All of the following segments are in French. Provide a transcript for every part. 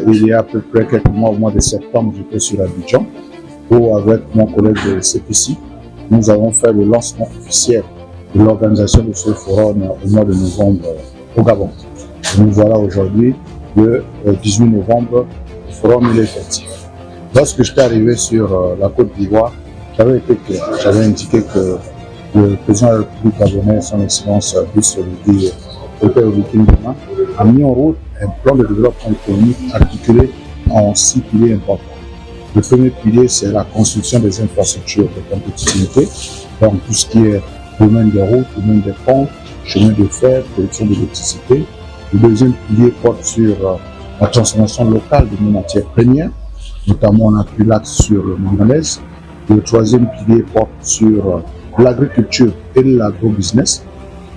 Il y a à peu près quelques mois, au mois de septembre, j'étais sur Abidjan, où avec mon collègue de CPC, nous avons fait le lancement officiel de l'organisation de ce forum au mois de novembre au Gabon. Et nous voilà aujourd'hui, le 18 novembre, le forum est effectif. Lorsque j'étais arrivé sur la Côte d'Ivoire, j'avais été clair. J'avais indiqué que le président de la République gabonaise, son Excellence Brice Oligui Nguema, a mis en route un plan de développement économique articulé en 6 piliers importants. Le premier pilier, c'est la construction des infrastructures de compétitivité, donc tout ce qui est domaine des routes, domaine des ponts, chemin de fer, production d'électricité. Le deuxième pilier porte sur la transformation locale de nos matières premières, notamment on appuie l'axe sur le manganèse. Le troisième pilier porte sur l'agriculture et l'agrobusiness,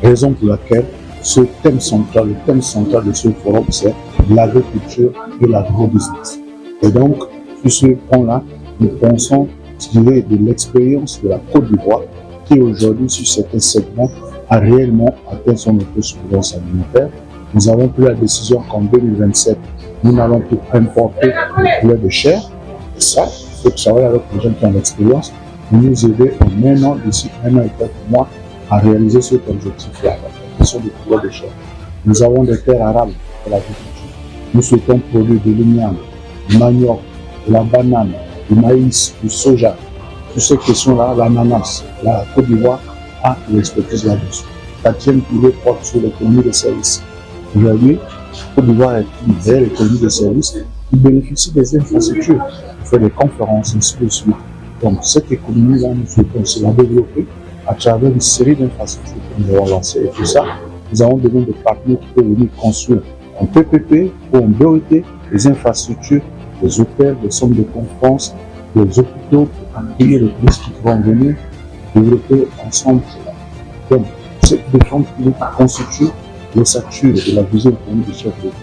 raison pour laquelle ce thème central, le thème central de ce forum, c'est l'agriculture et l'agrobusiness. Et donc, sur ce point-là, nous pensons tirer de l'expérience de la Côte d'Ivoire, qui aujourd'hui, sur certains segments, a réellement atteint son autosuffisance alimentaire. Nous avons pris la décision qu'en 2027, nous n'allons plus importer le poulet de chair. Et ça, il faut travailler avec les gens qui ont l'expérience pour nous aider maintenant, d'ici 1 an et quelques mois, à réaliser cet objectif-là, la question du poulet de chair. Nous avons des terres arables pour l'agriculture. Nous souhaitons produire de l'ignan, du manioc, de la banane, du maïs, du soja. Toutes ces questions-là, l'ananas, la Côte d'Ivoire a l'expertise là-dessus. Quatrième pilier porte sur l'économie de services. Aujourd'hui, la Côte d'Ivoire est une belle économie de services qui bénéficie des infrastructures, qui fait des conférences, ainsi de suite. Donc, cette économie-là, nous souhaitons aussi la développer à travers une série d'infrastructures que nous avons lancées. Et tout ça, nous avons besoin de partenaires qui peuvent venir construire en PPP ou en BOT des infrastructures, des hôtels, des centres de conférence, des hôpitaux pour accueillir les touristes qui vont venir développer ensemble. Donc, cette défense qui constitue l'ossature de la vision économique du chef d'État.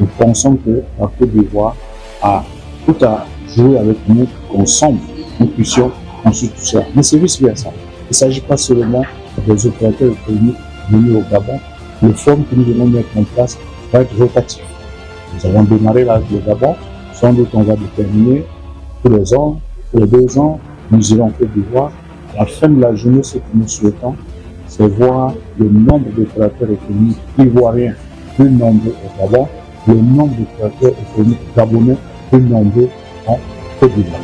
Nous pensons que la Côte d'Ivoire a tout à jouer avec nous, qu'ensemble, nous puissions construire tout ça. Mais c'est vice-versa. Il ne s'agit pas seulement des opérateurs économiques venus au Gabon. Le forum que nous devons mettre en place va être rotatif. Nous avons démarré là le Gabon, sans doute on va déterminer tous les ans, tous les 2 ans, nous irons en Côte d'Ivoire. À la fin de la journée, ce que nous souhaitons, c'est voir le nombre d'opérateurs économiques ivoiriens plus nombreux au Gabon, le nombre d'opérateurs économiques gabonais plus nombreux en Côte d'Ivoire.